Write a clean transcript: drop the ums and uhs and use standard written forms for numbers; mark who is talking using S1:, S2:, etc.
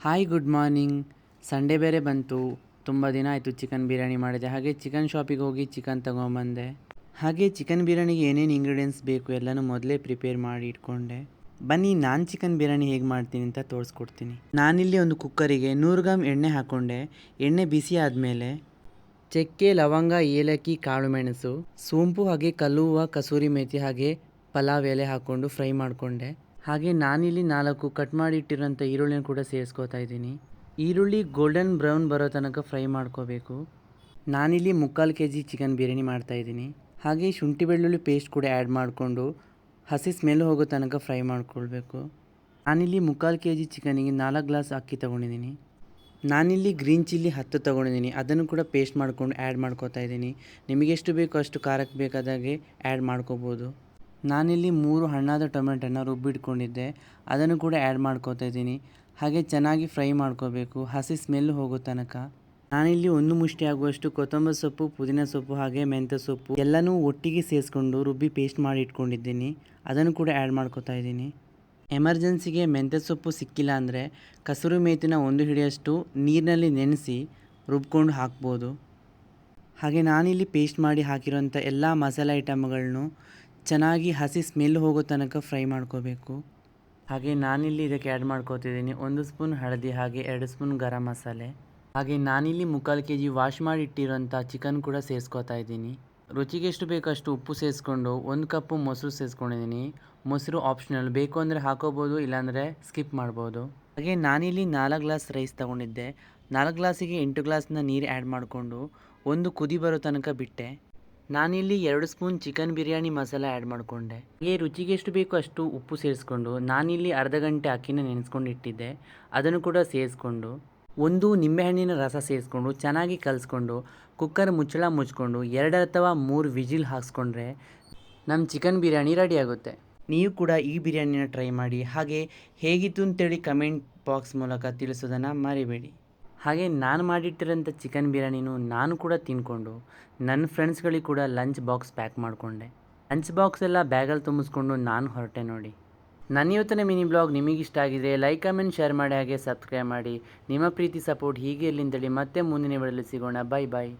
S1: Hi good morning. Sunday ಬೇರೆ ಬಂತು. ತುಂಬ ದಿನ ಆಯಿತು ಚಿಕನ್ ಬಿರಿಯಾನಿ ಮಾಡಿದೆ. ಹಾಗೆ ಚಿಕನ್ ಶಾಪಿಗೆ ಹೋಗಿ ಚಿಕನ್ ತೊಗೊಂಬಂದೆ. ಹಾಗೆ ಚಿಕನ್ ಬಿರಿಯಾನಿಗೆ ಏನೇನು ಇಂಗ್ರೀಡಿಯೆಂಟ್ಸ್ ಬೇಕು ಎಲ್ಲನೂ ಮೊದಲೇ ಪ್ರಿಪೇರ್ ಮಾಡಿ ಇಟ್ಕೊಂಡೆ. ಬನ್ನಿ ನಾನು ಚಿಕನ್ ಬಿರಿಯಾನಿ ಹೇಗೆ ಮಾಡ್ತೀನಿ ಅಂತ ತೋರಿಸ್ಕೊಡ್ತೀನಿ. ನಾನಿಲ್ಲಿ ಒಂದು ಕುಕ್ಕರಿಗೆ 100 ಗ್ರಾಮ್ ಎಣ್ಣೆ ಹಾಕ್ಕೊಂಡೆ. ಎಣ್ಣೆ ಬಿಸಿ ಆದಮೇಲೆ ಚಕ್ಕೆ, ಲವಂಗ, ಏಲಕ್ಕಿ, ಕಾಳು ಮೆಣಸು, ಸೋಂಪು ಹಾಗೆ ಕಲ್ಲುವ ಕಸೂರಿ ಮೇಥಿ ಹಾಗೆ ಪಲಾವ್ ಎಲೆ ಹಾಕ್ಕೊಂಡು ಫ್ರೈ ಮಾಡಿಕೊಂಡೆ. ಹಾಗೆ ನಾನಿಲ್ಲಿ 4 ಕಟ್ ಮಾಡಿ ಇಟ್ಟಿರೋಂಥ ಈರುಳ್ಳಿನ ಕೂಡ ಸೇರಿಸ್ಕೊತಾ ಇದ್ದೀನಿ. ಈರುಳ್ಳಿ ಗೋಲ್ಡನ್ ಬ್ರೌನ್ ಬರೋ ತನಕ ಫ್ರೈ ಮಾಡ್ಕೋಬೇಕು. ನಾನಿಲ್ಲಿ 3/4 kg ಚಿಕನ್ ಬಿರಿಯಾನಿ ಮಾಡ್ತಾಯಿದ್ದೀನಿ. ಹಾಗೆ ಶುಂಠಿ ಬೆಳ್ಳುಳ್ಳಿ ಪೇಸ್ಟ್ ಕೂಡ ಆ್ಯಡ್ ಮಾಡಿಕೊಂಡು ಹಸಿ ಸ್ಮೆಲ್ ಹೋಗೋ ತನಕ ಫ್ರೈ ಮಾಡ್ಕೊಳ್ಬೇಕು. ನಾನಿಲ್ಲಿ 3/4 kg ಚಿಕನಿಗೆ 4 ಗ್ಲಾಸ್ ಅಕ್ಕಿ ತೊಗೊಂಡಿದ್ದೀನಿ. ನಾನಿಲ್ಲಿ ಗ್ರೀನ್ ಚಿಲ್ಲಿ 10 ತೊಗೊಂಡಿದ್ದೀನಿ. ಅದನ್ನು ಕೂಡ ಪೇಸ್ಟ್ ಮಾಡ್ಕೊಂಡು ಆ್ಯಡ್ ಮಾಡ್ಕೋತಾ ಇದ್ದೀನಿ. ನಿಮಗೆ ಎಷ್ಟು ಬೇಕೋ ಅಷ್ಟು ಖಾರಕ್ಕೆ ಬೇಕಾದಾಗೆ ಆ್ಯಡ್ ಮಾಡ್ಕೋಬೋದು. ನಾನಿಲ್ಲಿ 3 ಹಣ್ಣಾದ ಟೊಮೆಟೊನ ರುಬ್ಬಿಟ್ಕೊಂಡಿದ್ದೆ, ಅದನ್ನು ಕೂಡ ಆ್ಯಡ್ ಮಾಡ್ಕೋತಾ ಇದ್ದೀನಿ. ಹಾಗೆ ಚೆನ್ನಾಗಿ ಫ್ರೈ ಮಾಡ್ಕೋಬೇಕು ಹಸಿ ಸ್ಮೆಲ್ ಹೋಗೋ ತನಕ. ನಾನಿಲ್ಲಿ 1 ಮುಷ್ಟಿ ಆಗುವಷ್ಟು ಕೊತ್ತಂಬರಿ ಸೊಪ್ಪು, ಪುದೀನ ಸೊಪ್ಪು ಹಾಗೆ ಮೆಂತ್ಯ ಸೊಪ್ಪು ಎಲ್ಲನೂ ಒಟ್ಟಿಗೆ ಸೇರಿಸ್ಕೊಂಡು ರುಬ್ಬಿ ಪೇಸ್ಟ್ ಮಾಡಿ ಇಟ್ಕೊಂಡಿದ್ದೀನಿ. ಅದನ್ನು ಕೂಡ ಆ್ಯಡ್ ಮಾಡ್ಕೋತಾ ಇದ್ದೀನಿ. ಎಮರ್ಜೆನ್ಸಿಗೆ ಮೆಂತ್ಯ ಸೊಪ್ಪು ಸಿಕ್ಕಿಲ್ಲ ಅಂದರೆ ಕಸೂರಿ ಮೇಥಿನ 1 ಹಿಡಿಯಷ್ಟು ನೀರಿನಲ್ಲಿ ನೆನೆಸಿ ರುಬ್ಕೊಂಡು ಹಾಕ್ಬೋದು. ಹಾಗೆ ನಾನಿಲ್ಲಿ ಪೇಸ್ಟ್ ಮಾಡಿ ಹಾಕಿರೋಂಥ ಎಲ್ಲ ಮಸಾಲೆ ಐಟಮ್ಗಳನ್ನು ಚೆನ್ನಾಗಿ ಹಸಿ ಸ್ಮೆಲ್ ಹೋಗೋ ತನಕ ಫ್ರೈ ಮಾಡ್ಕೋಬೇಕು. ಹಾಗೆ ನಾನಿಲ್ಲಿ ಇದಕ್ಕೆ ಆ್ಯಡ್ ಮಾಡ್ಕೋತಿದ್ದೀನಿ 1 ಸ್ಪೂನ್ ಹಳದಿ ಹಾಗೆ 2 ಸ್ಪೂನ್ ಗರಂ ಮಸಾಲೆ. ಹಾಗೆ ನಾನಿಲ್ಲಿ 3/4 kg ವಾಶ್ ಮಾಡಿ ಇಟ್ಟಿರೋಂಥ ಚಿಕನ್ ಕೂಡ ಸೇರಿಸ್ಕೋತಾ ಇದ್ದೀನಿ. ರುಚಿಗೆ ಎಷ್ಟು ಬೇಕೋ ಅಷ್ಟು ಉಪ್ಪು ಸೇರಿಸ್ಕೊಂಡು 1 ಕಪ್ಪು ಮೊಸರು ಸೇರಿಸ್ಕೊಂಡಿದ್ದೀನಿ. ಮೊಸರು ಆಪ್ಷನಲ್, ಬೇಕು ಅಂದರೆ ಹಾಕೋಬೋದು, ಇಲ್ಲಾಂದರೆ ಸ್ಕಿಪ್ ಮಾಡ್ಬೋದು. ಹಾಗೆ ನಾನಿಲ್ಲಿ 4 ಗ್ಲಾಸ್ ರೈಸ್ ತೊಗೊಂಡಿದ್ದೆ. 4 ಗ್ಲಾಸಿಗೆ 8 ಗ್ಲಾಸ್ನ ನೀರು ಆ್ಯಡ್ ಮಾಡಿಕೊಂಡು ಒಂದು ಕುದಿ ಬರೋ ತನಕ ಬಿಟ್ಟೆ. ನಾನಿಲ್ಲಿ 2 spoon chicken biryani masala add ಮಾಡಿಕೊಂಡೆ. ಹಾಗೆ ರುಚಿಗೆ ಎಷ್ಟು ಬೇಕೋ ಅಷ್ಟು ಉಪ್ಪು ಸೇರಿಸ್ಕೊಂಡು ನಾನಿಲ್ಲಿ ಅರ್ಧ ಗಂಟೆ ಅಕ್ಕಿನ ನೆನೆಸ್ಕೊಂಡು ಇಟ್ಟಿದ್ದೆ. ಅದನ್ನು ಕೂಡ ಸೇರಿಸ್ಕೊಂಡು ಒಂದು ನಿಂಬೆಹಣ್ಣಿನ ರಸ ಸೇರಿಸ್ಕೊಂಡು ಚೆನ್ನಾಗಿ ಕಲಿಸ್ಕೊಂಡು ಕುಕ್ಕರ್ ಮುಚ್ಚಳ ಮುಚ್ಕೊಂಡು 2 ಅಥವಾ 3 ವಿಜಿಲ್ ಹಾಕ್ಸ್ಕೊಂಡ್ರೆ ನಮ್ಮ ಚಿಕನ್ ಬಿರಿಯಾನಿ ರೆಡಿ ಆಗುತ್ತೆ. ನೀವು ಕೂಡ ಈ ಬಿರಿಯಾನಿನ ಟ್ರೈ ಮಾಡಿ. ಹಾಗೆ ಹೇಗಿತ್ತು ಅಂತೇಳಿ ಕಮೆಂಟ್ ಬಾಕ್ಸ್ ಮೂಲಕ ತಿಳಿಸೋದನ್ನು ಮರಿಬೇಡಿ. ಹಾಗೆ ನಾನು ಮಾಡಿಟ್ಟಿರೋಂಥ ಚಿಕನ್ ಬಿರಿಯಾನಿನೂ ನಾನು ಕೂಡ ತಿಂದ್ಕೊಂಡು ನನ್ನ ಫ್ರೆಂಡ್ಸ್ಗಳಿಗೆ ಕೂಡ ಲಂಚ್ ಬಾಕ್ಸ್ ಪ್ಯಾಕ್ ಮಾಡಿಕೊಂಡೆ. ಲಂಚ್ ಬಾಕ್ಸ್ ಎಲ್ಲ ಬ್ಯಾಗಲ್ಲಿ ತುಂಬಿಸ್ಕೊಂಡು ನಾನು ಹೊರಟೆ ನೋಡಿ. ನನ್ನ ಇವತ್ತಿನ ಮಿನಿ ಬ್ಲಾಗ್ ನಿಮಗಿಷ್ಟ ಆಗಿದೆ ಲೈಕ್, ಕಮೆಂಟ್, ಶೇರ್ ಮಾಡಿ ಹಾಗೆ ಸಬ್ಸ್ಕ್ರೈಬ್ ಮಾಡಿ. ನಿಮ್ಮ ಪ್ರೀತಿ ಸಪೋರ್ಟ್ ಹೀಗೆ ಇರಲಿ ಅಂತೇಳಿ ಮತ್ತೆ ಮುಂದಿನ ವಿಡಿಯೋದಲ್ಲಿ ಸಿಗೋಣ. ಬೈ ಬಾಯ್.